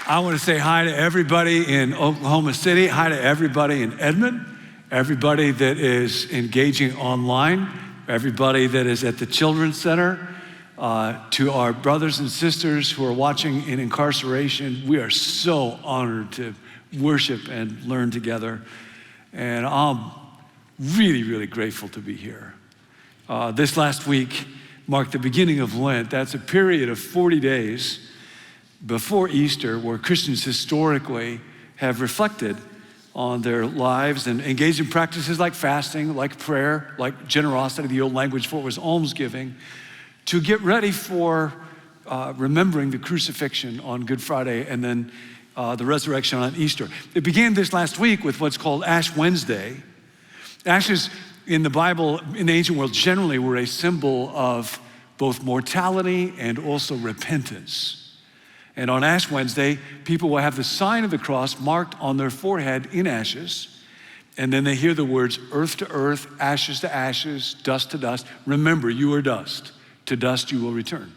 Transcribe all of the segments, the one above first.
I want to say hi to everybody in Oklahoma City, hi to everybody in Edmond, everybody that is engaging online, everybody that is at the Children's Center, to our brothers and sisters who are watching in incarceration. We are so honored to worship and learn together. And I'm really, really grateful to be here. This last week marked the beginning of Lent. That's a period of 40 days before Easter where Christians historically have reflected on their lives and engaged in practices like fasting, like prayer, like generosity. The old language for it was almsgiving, to get ready for remembering the crucifixion on Good Friday and then the resurrection on Easter. It began this last week with what's called Ash Wednesday. Ashes in the Bible, in the ancient world, generally were a symbol of both mortality and also repentance. And on Ash Wednesday, people will have the sign of the cross marked on their forehead in ashes. And then they hear the words, earth to earth, ashes to ashes, dust to dust. Remember, you are dust. To dust you will return.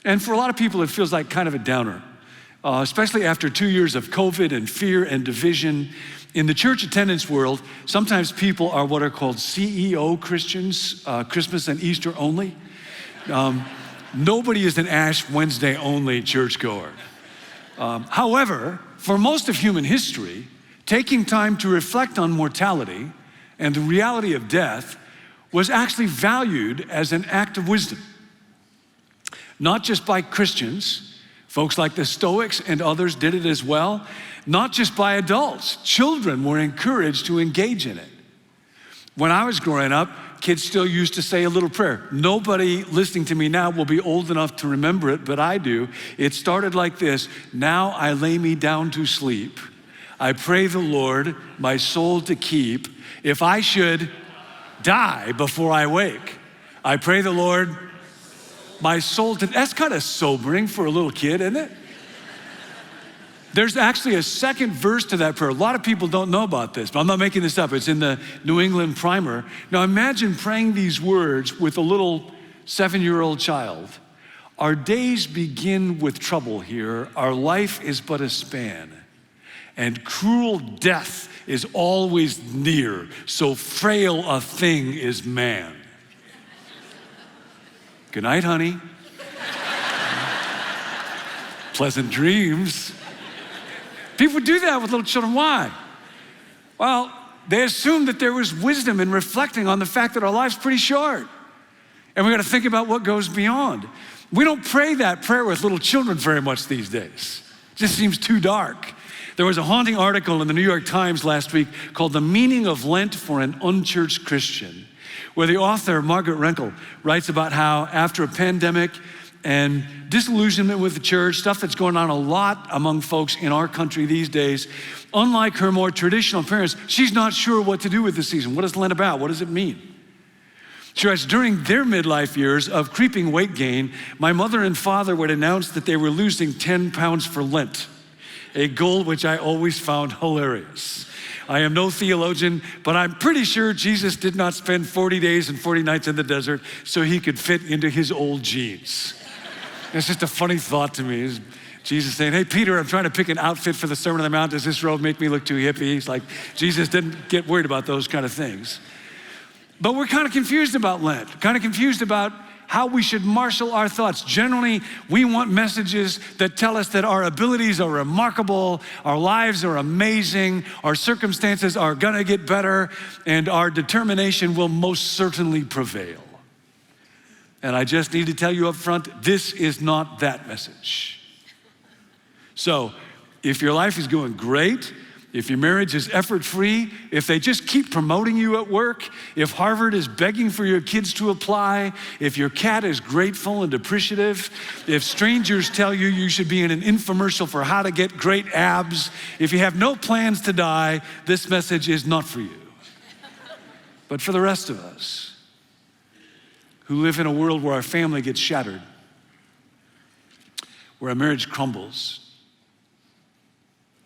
And for a lot of people, it feels like kind of a downer, especially after 2 years of COVID and fear and division. In the church attendance world, sometimes people are what are called CEO Christians, Christmas and Easter only. Nobody is an Ash Wednesday only churchgoer. However, for most of human history, taking time to reflect on mortality and the reality of death was actually valued as an act of wisdom. Not just by Christians, folks like the Stoics and others did it as well. Not just by adults, children were encouraged to engage in it. When I was growing up, kids still used to say a little prayer. Nobody listening to me now will be old enough to remember it, but I do. It started like this: now I lay me down to sleep. I pray the Lord my soul to keep. If I should die before I wake, I pray the Lord my soul to... That's kind of sobering for a little kid, isn't it? There's actually a second verse to that prayer. A lot of people don't know about this, but I'm not making this up. It's in the New England Primer. Now imagine praying these words with a little 7-year-old child. Our days begin with trouble here. Our life is but a span. And cruel death is always near. So frail a thing is man. Good night, honey. Pleasant dreams. People do that with little children. Why? Well, they assumed that there was wisdom in reflecting on the fact that our life's pretty short. And we got to think about what goes beyond. We don't pray that prayer with little children very much these days. It just seems too dark. There was a haunting article in the New York Times last week called The Meaning of Lent for an Unchurched Christian, where the author, Margaret Renkel, writes about how after a pandemic and disillusionment with the church, stuff that's going on a lot among folks in our country these days, unlike her more traditional parents, she's not sure what to do with this season. What is Lent about? What does it mean? She writes, during their midlife years of creeping weight gain, my mother and father would announce that they were losing 10 pounds for Lent, a goal which I always found hilarious. I am no theologian, but I'm pretty sure Jesus did not spend 40 days and 40 nights in the desert so he could fit into his old jeans. It's just a funny thought to me. Is Jesus saying, hey, Peter, I'm trying to pick an outfit for the Sermon on the Mount. Does this robe make me look too hippie? He's like, Jesus didn't get worried about those kind of things. But we're kind of confused about Lent, kind of confused about how we should marshal our thoughts. Generally, we want messages that tell us that our abilities are remarkable, our lives are amazing, our circumstances are gonna get better, and our determination will most certainly prevail. And I just need to tell you up front, this is not that message. So, if your life is going great, if your marriage is effort-free, if they just keep promoting you at work, if Harvard is begging for your kids to apply, if your cat is grateful and appreciative, if strangers tell you you should be in an infomercial for how to get great abs, if you have no plans to die, this message is not for you. But for the rest of us, who live in a world where our family gets shattered, where a marriage crumbles,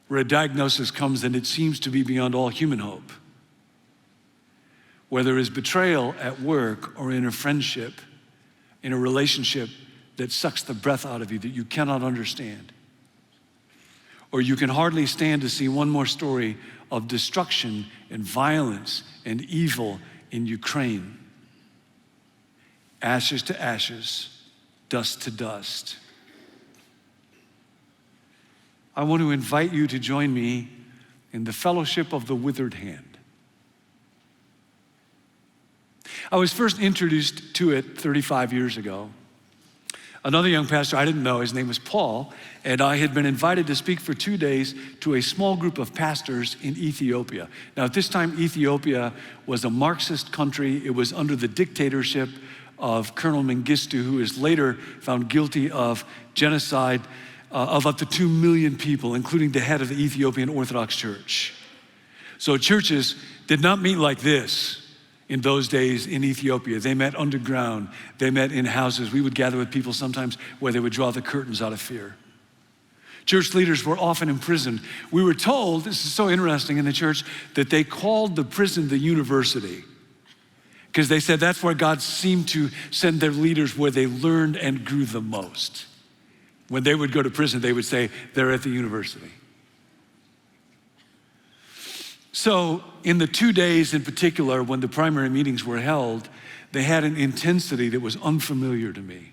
where a diagnosis comes and it seems to be beyond all human hope, where there is betrayal at work or in a friendship, in a relationship that sucks the breath out of you that you cannot understand. or you can hardly stand to see one more story of destruction and violence and evil in Ukraine. Ashes to ashes, dust to dust. I want to invite you to join me in the fellowship of the withered hand. I was first introduced to it 35 years ago. Another young pastor I didn't know, his name was Paul, and I had been invited to speak for 2 days to a small group of pastors in Ethiopia. Now, at this time, Ethiopia was a Marxist country. It was under the dictatorship of Colonel Mengistu, who is later found guilty of genocide of up to 2 million people, including the head of the Ethiopian Orthodox Church. So churches did not meet like this in those days in Ethiopia. They met underground. They met in houses. We would gather with people sometimes where they would draw the curtains out of fear. Church leaders were often imprisoned. We were told, this is so interesting in the church, that they called the prison the university, because they said that's where God seemed to send their leaders, where they learned and grew the most. When they would go to prison, they would say they're at the university. So in the 2 days in particular, when the primary meetings were held, they had an intensity that was unfamiliar to me.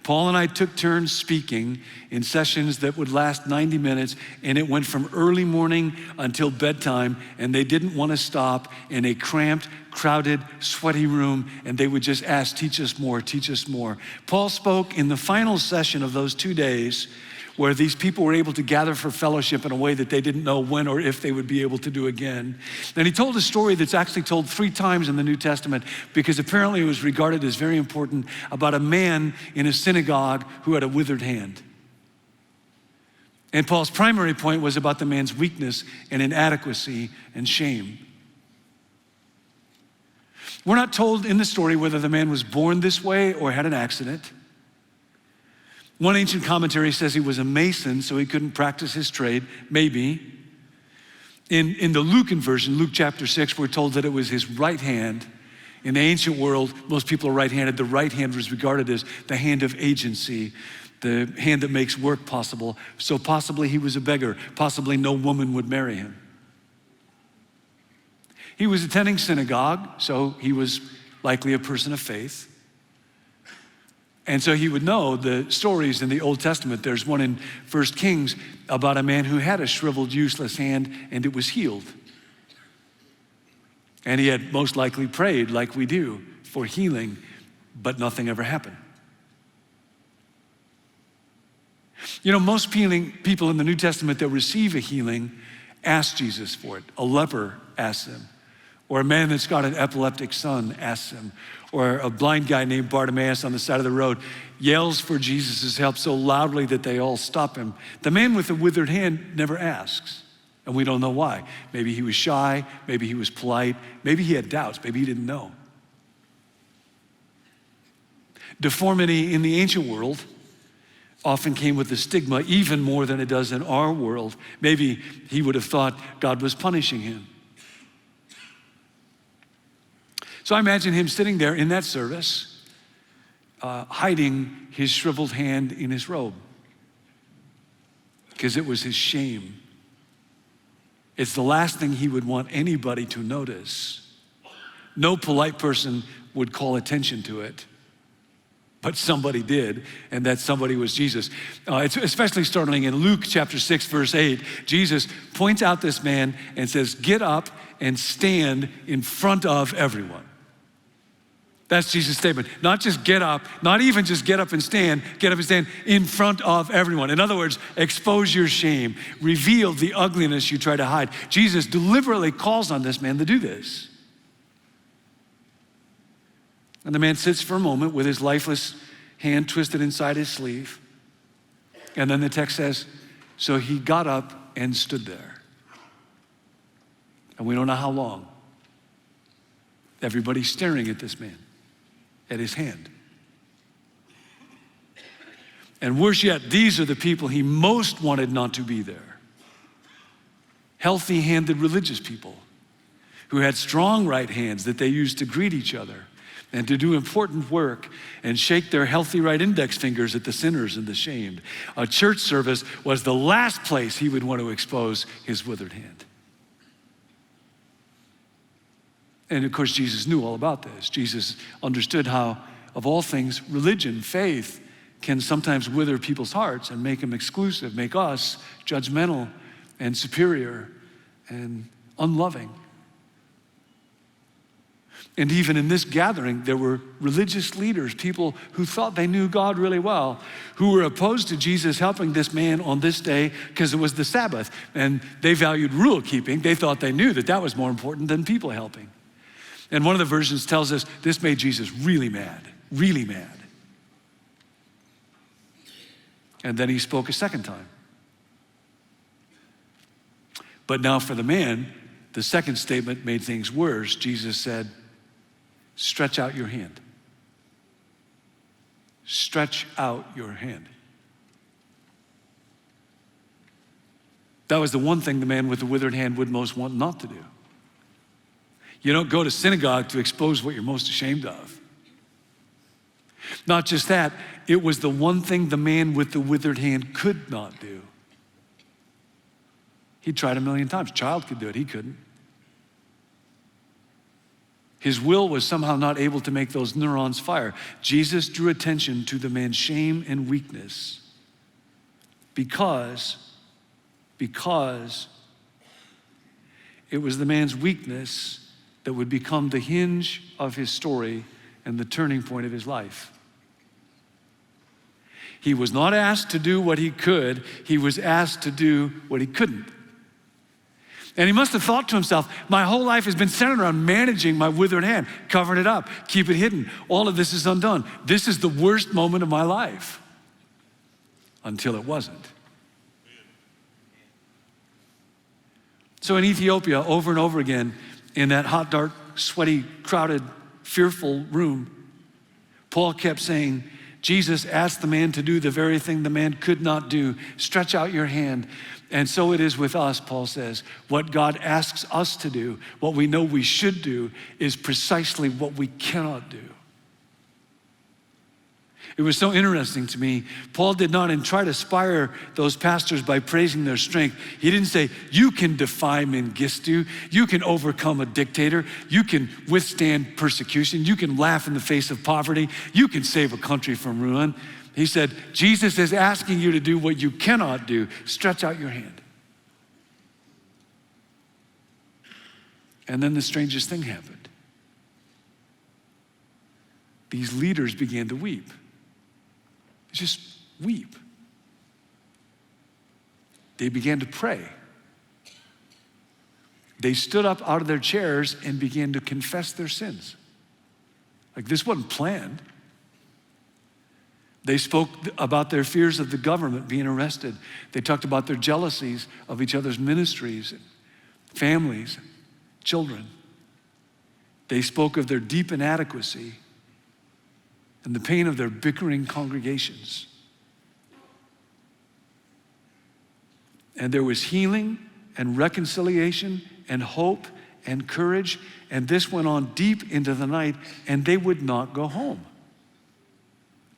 Paul and I took turns speaking in sessions that would last 90 minutes, and it went from early morning until bedtime, and they didn't want to stop in a cramped, crowded, sweaty room, and they would just ask, teach us more, teach us more. Paul spoke in the final session of those 2 days, where these people were able to gather for fellowship in a way that they didn't know when or if they would be able to do again. And he told a story that's actually told 3 times in the New Testament, because apparently it was regarded as very important, about a man in a synagogue who had a withered hand. And Paul's primary point was about the man's weakness and inadequacy and shame. We're not told in the story whether the man was born this way or had an accident. One ancient commentary says he was a mason, so he couldn't practice his trade, maybe. In the Lucan version, Luke chapter 6, we're told that it was his right hand. In the ancient world, most people are right-handed. The right hand was regarded as the hand of agency, the hand that makes work possible. So possibly he was a beggar. Possibly no woman would marry him. He was attending synagogue, so he was likely a person of faith. And so he would know the stories in the Old Testament. There's one in 1 Kings about a man who had a shriveled, useless hand, and it was healed. And he had most likely prayed, like we do, for healing, but nothing ever happened. You know, most people in the New Testament that receive a healing ask Jesus for it. A leper asks him. Or a man that's got an epileptic son asks him. Or a blind guy named Bartimaeus on the side of the road yells for Jesus' help so loudly that they all stop him. The man with the withered hand never asks, and we don't know why. Maybe he was shy, maybe he was polite, maybe he had doubts, maybe he didn't know. Deformity in the ancient world often came with a stigma, even more than it does in our world. Maybe he would have thought God was punishing him. So I imagine him sitting there in that service, hiding his shriveled hand in his robe, because it was his shame. It's the last thing he would want anybody to notice. No polite person would call attention to it, but somebody did, and that somebody was Jesus. It's especially startling in Luke chapter 6, verse 8. Jesus points out this man and says, "Get up and stand in front of everyone." That's Jesus' statement. Not just get up, not even just get up and stand in front of everyone. In other words, expose your shame, reveal the ugliness you try to hide. Jesus deliberately calls on this man to do this. And the man sits for a moment with his lifeless hand twisted inside his sleeve. And then the text says, so he got up and stood there. And we don't know how long. Everybody's staring at this man, at his hand. And worse yet, these are the people he most wanted not to be there. Healthy-handed religious people who had strong right hands that they used to greet each other. and to do important work and shake their healthy right index fingers at the sinners and the shamed. A church service was the last place he would want to expose his withered hand. And of course, Jesus knew all about this. Jesus understood how, of all things, religion, faith, can sometimes wither people's hearts and make them exclusive, make us judgmental and superior and unloving. And even in this gathering, there were religious leaders, people who thought they knew God really well, who were opposed to Jesus helping this man on this day because it was the Sabbath. And they valued rule keeping. They thought they knew that that was more important than people helping. And one of the versions tells us this made Jesus really mad, really mad. And then he spoke a second time. But now for the man, the second statement made things worse. Jesus said, stretch out your hand. Stretch out your hand. That was the one thing the man with the withered hand would most want not to do. You don't go to synagogue to expose what you're most ashamed of. Not just that, it was the one thing the man with the withered hand could not do. He tried 1,000,000 times. Child could do it, he couldn't. His will was somehow not able to make those neurons fire. Jesus drew attention to the man's shame and weakness because it was the man's weakness that would become the hinge of his story and the turning point of his life. He was not asked to do what he could, he was asked to do what he couldn't. And he must have thought to himself, my whole life has been centered around managing my withered hand, covering it up, keep it hidden. All of this is undone. This is the worst moment of my life. Until it wasn't. So in Ethiopia, over and over again, in that hot, dark, sweaty, crowded, fearful room, Paul kept saying, Jesus asked the man to do the very thing the man could not do. Stretch out your hand. And so it is with us, Paul says. What God asks us to do, what we know we should do, is precisely what we cannot do. It was so interesting to me. Paul did not try to inspire those pastors by praising their strength. He didn't say, you can defy Mengistu, you can overcome a dictator, you can withstand persecution, you can laugh in the face of poverty, you can save a country from ruin. He said, Jesus is asking you to do what you cannot do. Stretch out your hand. And then the strangest thing happened. These leaders began to weep. Just weep. They began to pray. They stood up out of their chairs and began to confess their sins. Like this wasn't planned. They spoke about their fears of the government being arrested. They talked about their jealousies of each other's ministries, families, children. They spoke of their deep inadequacy and the pain of their bickering congregations. And there was healing and reconciliation and hope and courage, and this went on deep into the night, and they would not go home.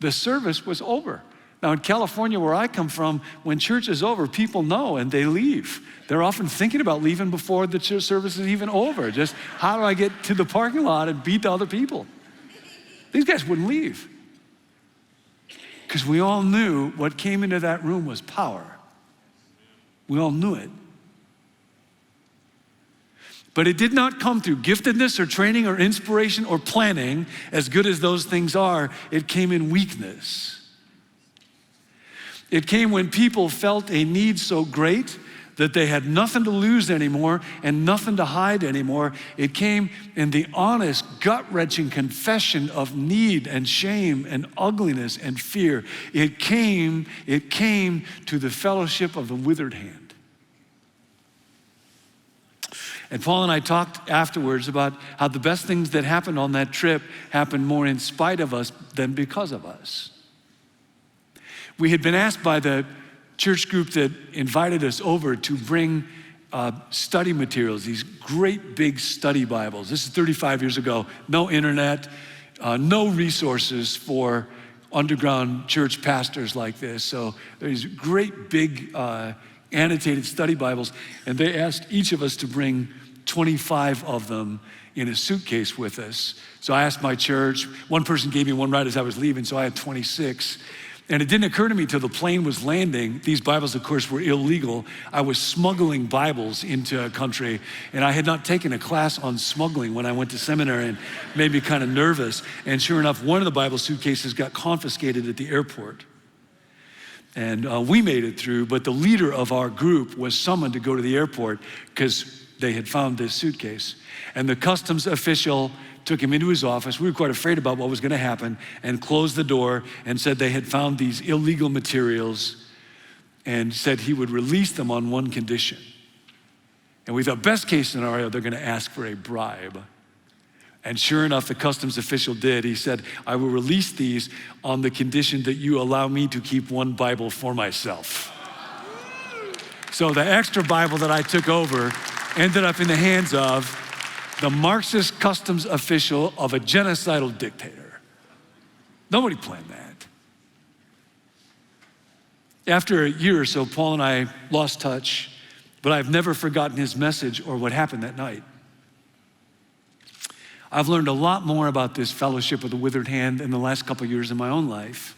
The service was over. Now in California, where I come from, when church is over, people know and they leave. They're often thinking about leaving before the church service is even over. Just how do I get to the parking lot and beat the other people? These guys wouldn't leave. Because we all knew what came into that room was power. We all knew it. But it did not come through giftedness or training or inspiration or planning, as good as those things are. It came in weakness. It came when people felt a need so great that they had nothing to lose anymore and nothing to hide anymore. It came in the honest, gut-wrenching confession of need and shame and ugliness and fear. It came to the fellowship of the withered hand. And Paul and I talked afterwards about how the best things that happened on that trip happened more in spite of us than because of us. We had been asked by the church group that invited us over to bring study materials, these great big study Bibles. This is 35 years ago, no internet, no resources for underground church pastors like this. So there's great big annotated study Bibles, and they asked each of us to bring 25 of them in a suitcase with us. So I asked my church, one person gave me one right as I was leaving, so I had 26. And it didn't occur to me till the plane was landing. These Bibles, of course, were illegal. I was smuggling Bibles into a country, and I had not taken a class on smuggling when I went to seminary, and made me kind of nervous. And sure enough, one of the Bible suitcases got confiscated at the airport. And we made it through, but the leader of our group was summoned to go to the airport because they had found this suitcase. And the customs official took him into his office. We were quite afraid about what was going to happen, and closed the door and said they had found these illegal materials and said he would release them on one condition. And we thought, best case scenario, they're going to ask for a bribe. And sure enough, the customs official did. He said, I will release these on the condition that you allow me to keep one Bible for myself. So the extra Bible that I took over ended up in the hands of the Marxist customs official of a genocidal dictator. Nobody planned that. After a year or so, Paul and I lost touch, but I've never forgotten his message or what happened that night. I've learned a lot more about this fellowship with the withered hand in the last couple of years in my own life.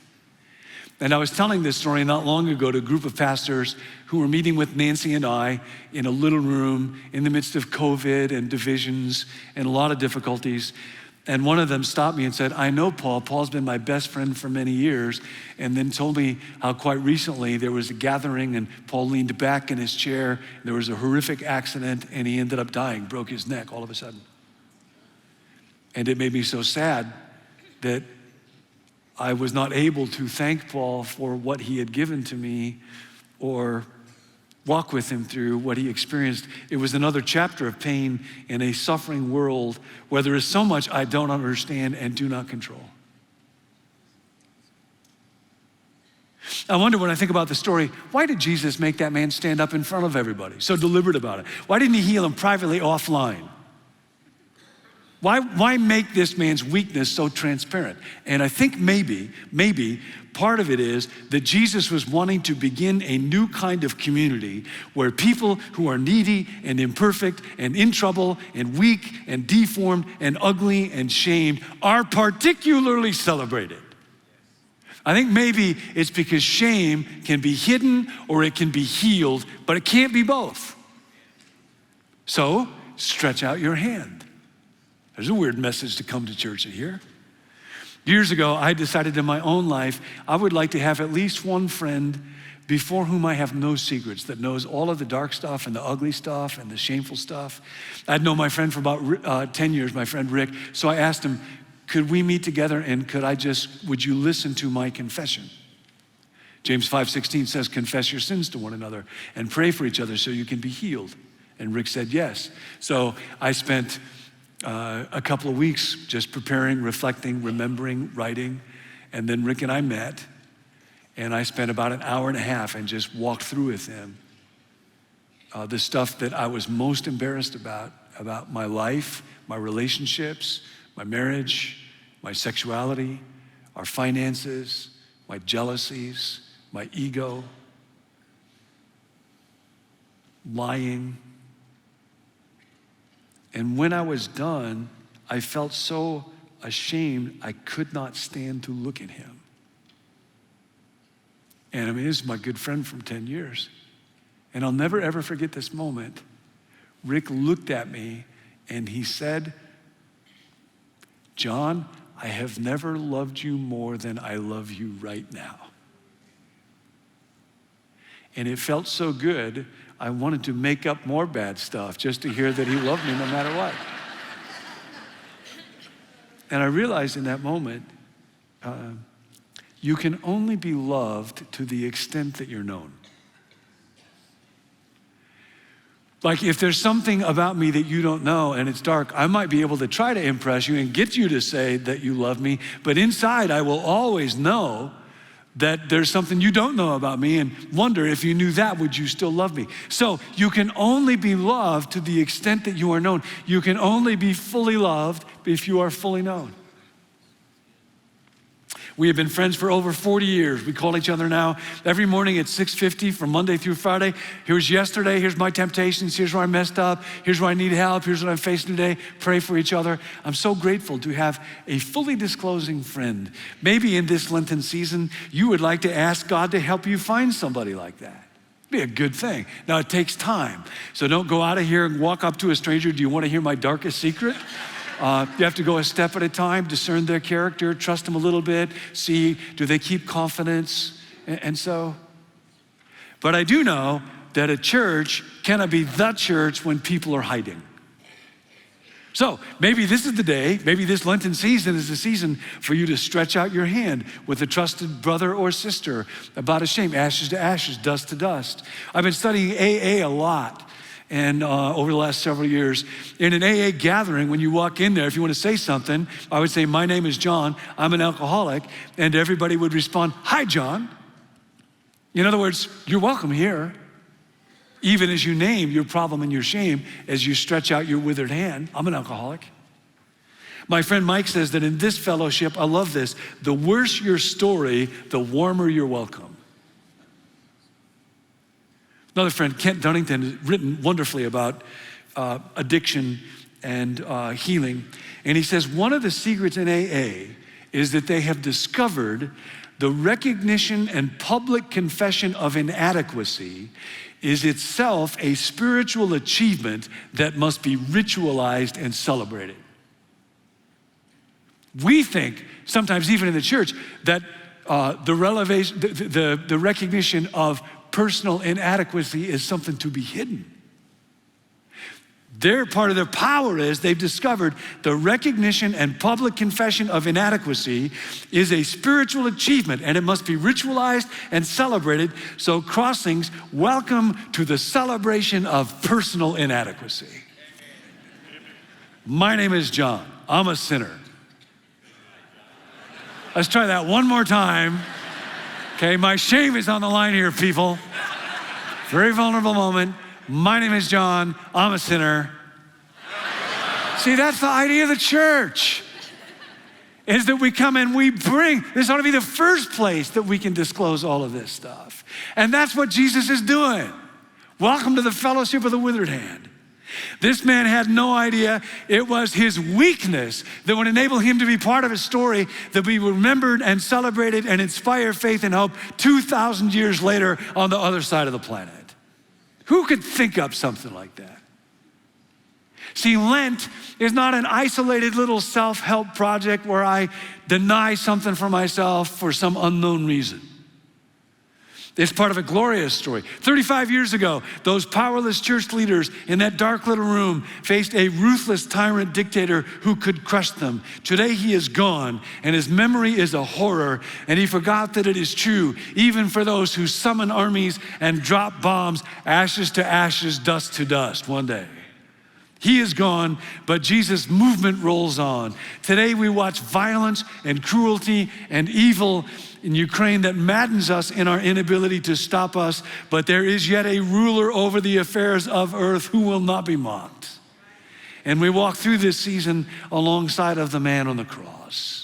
And I was telling this story not long ago to a group of pastors who were meeting with Nancy and I in a little room in the midst of COVID and divisions and a lot of difficulties. And one of them stopped me and said, I know Paul. Paul's been my best friend for many years. And then told me how quite recently there was a gathering and Paul leaned back in his chair. There was a horrific accident and he ended up dying, broke his neck all of a sudden. And it made me so sad that I was not able to thank Paul for what he had given to me or walk with him through what he experienced. It was another chapter of pain in a suffering world where there is so much I don't understand and do not control. I wonder when I think about the story, why did Jesus make that man stand up in front of everybody, so deliberate about it? Why didn't he heal him privately offline? Why make this man's weakness so transparent? And I think maybe part of it is that Jesus was wanting to begin a new kind of community where people who are needy and imperfect and in trouble and weak and deformed and ugly and shamed are particularly celebrated. I think maybe it's because shame can be hidden or it can be healed, but it can't be both. So stretch out your hand. There's a weird message to come to church here. Years ago, I decided in my own life, I would like to have at least one friend before whom I have no secrets, that knows all of the dark stuff and the ugly stuff and the shameful stuff. I'd known my friend for about 10 years, my friend Rick, so I asked him, could we meet together and would you listen to my confession? James 5:16 says, confess your sins to one another and pray for each other so you can be healed. And Rick said yes. So I spent a couple of weeks just preparing, reflecting, remembering, writing, and then Rick and I met, and I spent about an hour and a half and just walked through with him the stuff that I was most embarrassed about my life, my relationships, my marriage, my sexuality, our finances, my jealousies, my ego, lying. And when I was done, I felt so ashamed, I could not stand to look at him. And I mean, this is my good friend from 10 years. And I'll never, ever forget this moment. Rick looked at me and he said, John, I have never loved you more than I love you right now. And it felt so good, I wanted to make up more bad stuff just to hear that he loved me no matter what. And I realized in that moment, you can only be loved to the extent that you're known. Like if there's something about me that you don't know and it's dark, I might be able to try to impress you and get you to say that you love me, but inside I will always know that there's something you don't know about me and wonder if you knew that, would you still love me? So you can only be loved to the extent that you are known. You can only be fully loved if you are fully known. We have been friends for over 40 years. We call each other now every morning at 6:50 from Monday through Friday. Here's yesterday, here's my temptations, here's where I messed up, here's where I need help, here's what I'm facing today. Pray for each other. I'm so grateful to have a fully disclosing friend. Maybe in this Lenten season, you would like to ask God to help you find somebody like that. Be a good thing. Now it takes time. So don't go out of here and walk up to a stranger. Do you want to hear my darkest secret? You have to go a step at a time, discern their character, trust them a little bit, see, do they keep confidence? And so, but I do know that a church cannot be the church when people are hiding. So maybe this is the day, maybe this Lenten season is the season for you to stretch out your hand with a trusted brother or sister about a shame, ashes to ashes, dust to dust. I've been studying AA a lot. And over the last several years, in an AA gathering, when you walk in there, if you want to say something, I would say, my name is John, I'm an alcoholic, and everybody would respond, hi, John. In other words, you're welcome here. Even as you name your problem and your shame, as you stretch out your withered hand, I'm an alcoholic. My friend Mike says that in this fellowship, I love this, the worse your story, the warmer you're welcome. Another friend, Kent Dunnington, has written wonderfully about addiction and healing. And he says one of the secrets in AA is that they have discovered the recognition and public confession of inadequacy is itself a spiritual achievement that must be ritualized and celebrated. We think, sometimes even in the church, that the recognition of personal inadequacy is something to be hidden. Part of their power is they've discovered the recognition and public confession of inadequacy is a spiritual achievement and it must be ritualized and celebrated. So Crossings, welcome to the celebration of personal inadequacy. My name is John. I'm a sinner. Let's try that one more time. Okay, my shame is on the line here, people. Very vulnerable moment. My name is John. I'm a sinner. See, that's the idea of the church, is that we come and we bring, this ought to be the first place that we can disclose all of this stuff. And that's what Jesus is doing. Welcome to the fellowship of the withered hand. This man had no idea it was his weakness that would enable him to be part of a story that we remembered and celebrated and inspire faith and hope 2,000 years later on the other side of the planet. Who could think up something like that? See, Lent is not an isolated little self-help project where I deny something for myself for some unknown reason. It's part of a glorious story. 35 years ago, those powerless church leaders in that dark little room faced a ruthless tyrant dictator who could crush them. Today he is gone, and his memory is a horror, and he forgot that it is true, even for those who summon armies and drop bombs, ashes to ashes, dust to dust, one day. He is gone, but Jesus' movement rolls on. Today we watch violence and cruelty and evil in Ukraine that maddens us in our inability to stop us, but there is yet a ruler over the affairs of earth who will not be mocked. And we walk through this season alongside of the man on the cross.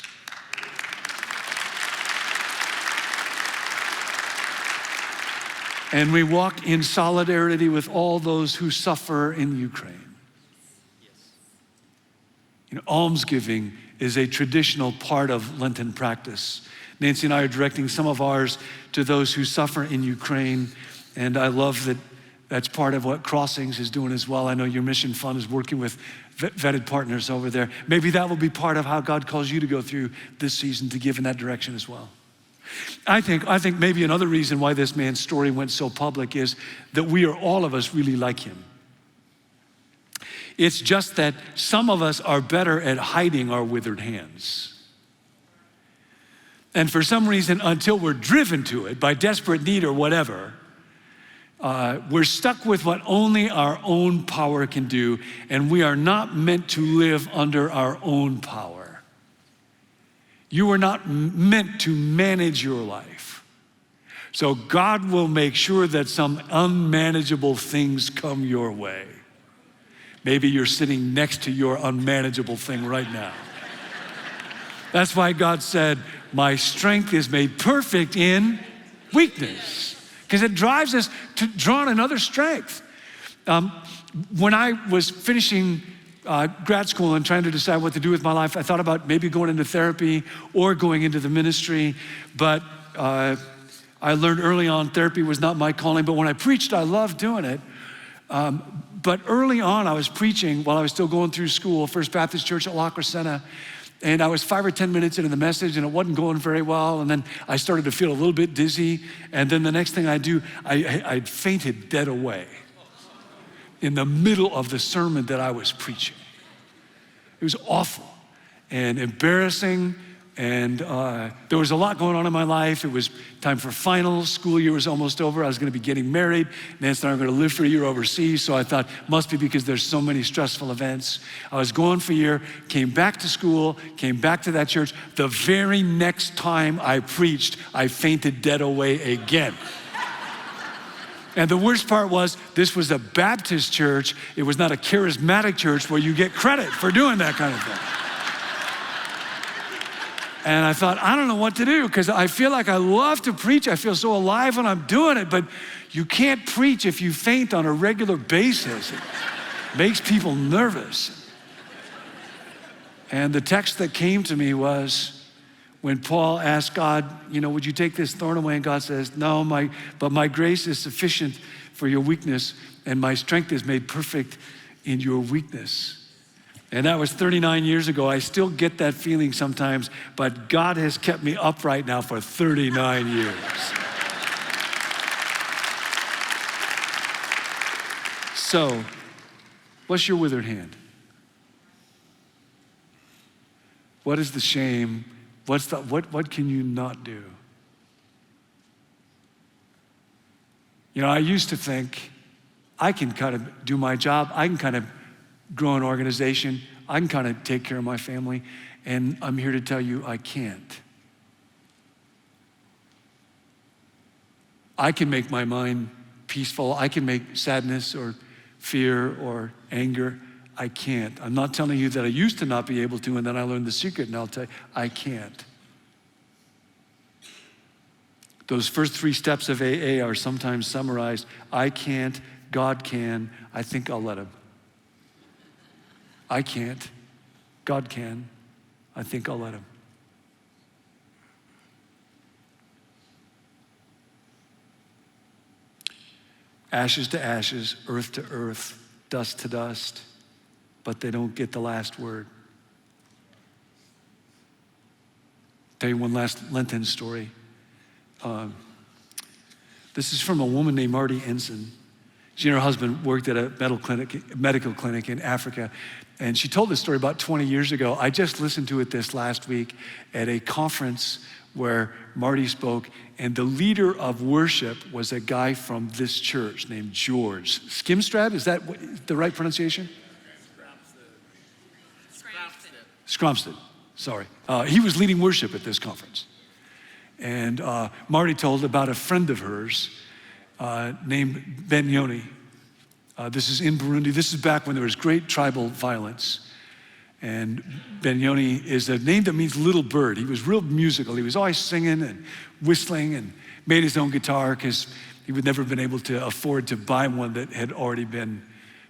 And we walk in solidarity with all those who suffer in Ukraine. You know, almsgiving is a traditional part of Lenten practice. Nancy and I are directing some of ours to those who suffer in Ukraine, and I love that that's part of what Crossings is doing as well. I know your mission fund is working with vetted partners over there. Maybe that will be part of how God calls you to go through this season to give in that direction as well. I think maybe another reason why this man's story went so public is that we are all of us really like him. It's just that some of us are better at hiding our withered hands. And for some reason, until we're driven to it by desperate need or whatever, we're stuck with what only our own power can do, and we are not meant to live under our own power. You are not meant to manage your life. So God will make sure that some unmanageable things come your way. Maybe you're sitting next to your unmanageable thing right now. That's why God said, my strength is made perfect in weakness. Because it drives us to draw on another strength. When I was finishing grad school and trying to decide what to do with my life, I thought about maybe going into therapy or going into the ministry. But I learned early on therapy was not my calling. But when I preached, I loved doing it. But early on, I was preaching while I was still going through school, First Baptist Church at La Crescenta. And I was 5 or 10 minutes into the message and it wasn't going very well. And then I started to feel a little bit dizzy. And then the next thing I do, I fainted dead away in the middle of the sermon that I was preaching. It was awful and embarrassing. And there was a lot going on in my life. It was time for finals. School year was almost over. I was going to be getting married. Nancy and I were going to live for a year overseas. So I thought, must be because there's so many stressful events. I was gone for a year, came back to school, came back to that church. The very next time I preached, I fainted dead away again. And the worst part was, this was a Baptist church. It was not a charismatic church where you get credit for doing that kind of thing. And I thought, I don't know what to do because I feel like I love to preach. I feel so alive when I'm doing it, but you can't preach if you faint on a regular basis. It makes people nervous. And the text that came to me was when Paul asked God, would you take this thorn away? And God says, no, but my grace is sufficient for your weakness and my strength is made perfect in your weakness. And that was 39 years ago. I still get that feeling sometimes, but God has kept me upright now for 39 years. So, what's your withered hand? What is the shame? What can you not do? I used to think I can kind of do my job. I can kind of grow an organization. I can kind of take care of my family. And I'm here to tell you I can't. I can make my mind peaceful. I can make sadness or fear or anger. I can't. I'm not telling you that I used to not be able to and then I learned the secret and I'll tell you, I can't. Those first 3 steps of AA are sometimes summarized. I can't, God can, I think I'll let him. I can't, God can, I think I'll let him. Ashes to ashes, earth to earth, dust to dust, but they don't get the last word. Tell you one last Lenten story. This is from a woman named Marty Ensign. She and her husband worked at a medical clinic in Africa. And she told this story about 20 years ago. I just listened to it this last week at a conference where Marty spoke. And the leader of worship was a guy from this church named George. Skimstrad, is that the right pronunciation? Scromstead, sorry. He was leading worship at this conference. And Marty told about a friend of hers named Benyoni. This is in Burundi. This is back when there was great tribal violence. And Benyoni is a name that means little bird. He was real musical. He was always singing and whistling and made his own guitar because he would never have been able to afford to buy one that had already been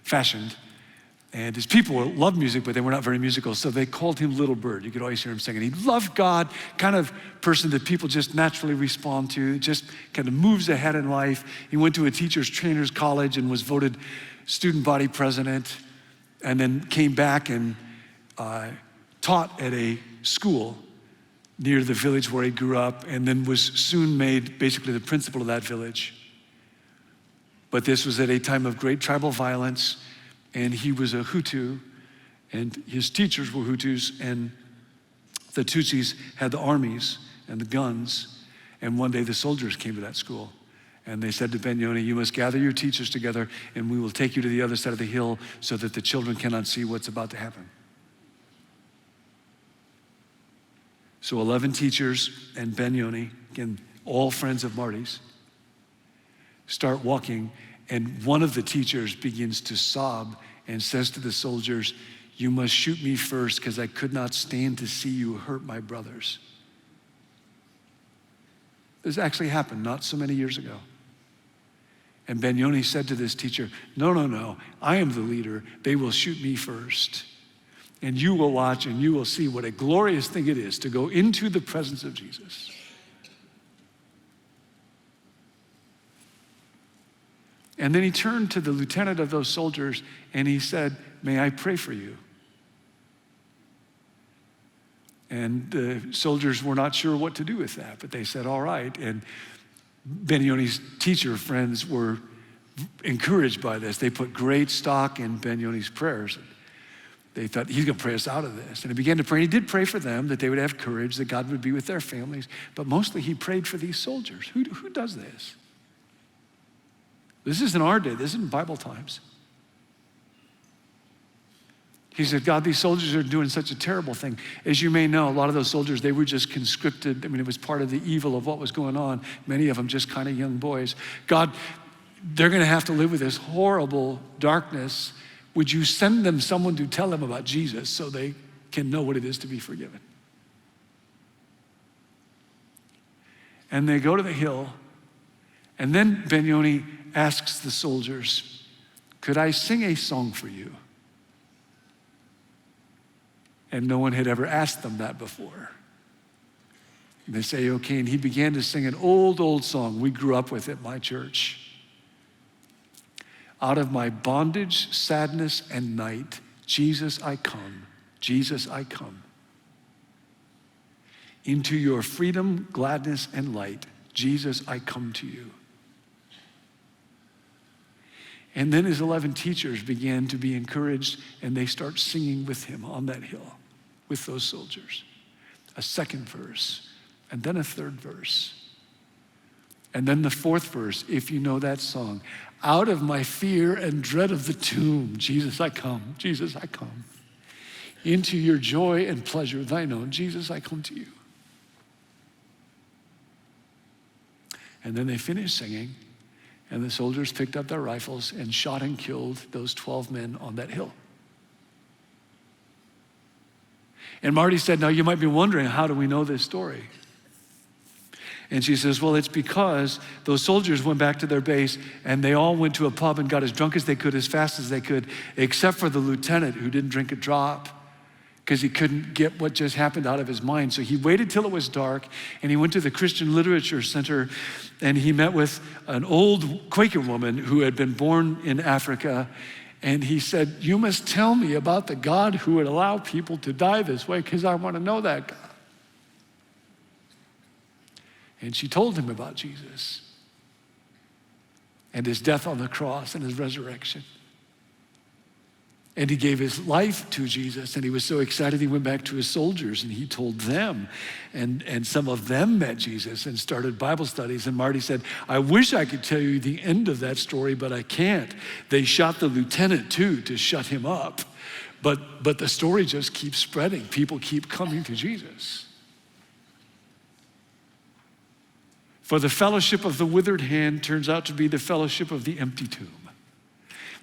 fashioned. And his people loved music, but they were not very musical, so they called him Little Bird. You could always hear him singing. He loved God, kind of person that people just naturally respond to, just kind of moves ahead in life. He went to a teacher's trainer's college and was voted student body president, and then came back and taught at a school near the village where he grew up, and then was soon made basically the principal of that village. But this was at a time of great tribal violence, and he was a Hutu, and his teachers were Hutus, and the Tutsis had the armies and the guns, and one day the soldiers came to that school, and they said to Benyoni, you must gather your teachers together, and we will take you to the other side of the hill so that the children cannot see what's about to happen. So 11 teachers and Benyoni, again, all friends of Marty's, start walking, and one of the teachers begins to sob and says to the soldiers, You must shoot me first because I could not stand to see you hurt my brothers. This actually happened not so many years ago. And Benyoni said to this teacher, no, I am the leader. They will shoot me first. And you will watch and you will see what a glorious thing it is to go into the presence of Jesus. And then he turned to the lieutenant of those soldiers and he said, may I pray for you? And the soldiers were not sure what to do with that, but they said, all right. And Benyoni's teacher friends were encouraged by this. They put great stock in Benyoni's prayers. They thought, he's going to pray us out of this. And he began to pray. He did pray for them, that they would have courage, that God would be with their families. But mostly he prayed for these soldiers. Who does this? This isn't our day. This isn't Bible times. He said, God, these soldiers are doing such a terrible thing. As you may know, a lot of those soldiers, they were just conscripted. I mean, it was part of the evil of what was going on. Many of them just kind of young boys. God, they're going to have to live with this horrible darkness. Would you send them someone to tell them about Jesus so they can know what it is to be forgiven? And they go to the hill, and then Benyoni asks the soldiers, could I sing a song for you? And no one had ever asked them that before. And they say, okay, and he began to sing an old song. We grew up with at my church. Out of my bondage, sadness, and night, Jesus, I come. Jesus, I come. Into your freedom, gladness, and light, Jesus, I come to you. And then his 11 teachers began to be encouraged, and they start singing with him on that hill with those soldiers. A second verse, and then a third verse. And then the fourth verse, if you know that song. Out of my fear and dread of the tomb, Jesus, I come. Jesus, I come. Into your joy and pleasure, thine own. Jesus, I come to you. And then they finished singing, and the soldiers picked up their rifles and shot and killed those 12 men on that hill. And Marty said, now you might be wondering, how do we know this story? And she says, well, it's because those soldiers went back to their base and they all went to a pub and got as drunk as they could, as fast as they could, except for the lieutenant who didn't drink a drop because he couldn't get what just happened out of his mind. So he waited till it was dark and he went to the Christian Literature Center and he met with an old Quaker woman who had been born in Africa. And he said, you must tell me about the God who would allow people to die this way because I want to know that God. And she told him about Jesus and his death on the cross and his resurrection. And he gave his life to Jesus, and he was so excited he went back to his soldiers and he told them, and some of them met Jesus and started Bible studies. And Marty said, I wish I could tell you the end of that story, but I can't. They shot the lieutenant too to shut him up. But the story just keeps spreading. People keep coming to Jesus. For the fellowship of the withered hand turns out to be the fellowship of the empty tomb.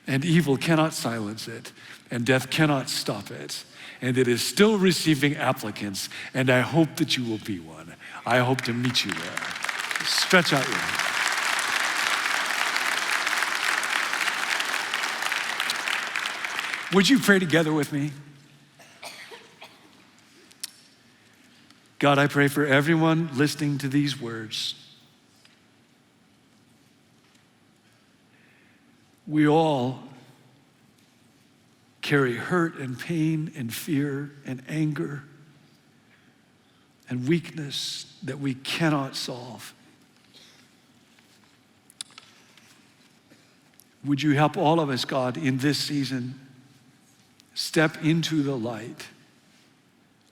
And evil cannot silence it, and death cannot stop it. And it is still receiving applicants, and I hope that you will be one. I hope to meet you there. Stretch out your hand. Would you pray together with me? God, I pray for everyone listening to these words. We all carry hurt and pain and fear and anger and weakness that we cannot solve. Would you help all of us, God, in this season, step into the light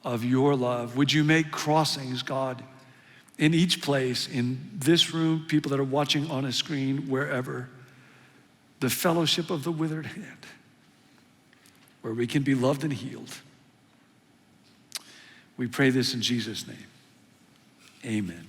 of your love? Would you make crossings, God, in each place, in this room, people that are watching on a screen, wherever, the fellowship of the withered hand, where we can be loved and healed. We pray this in Jesus' name. Amen.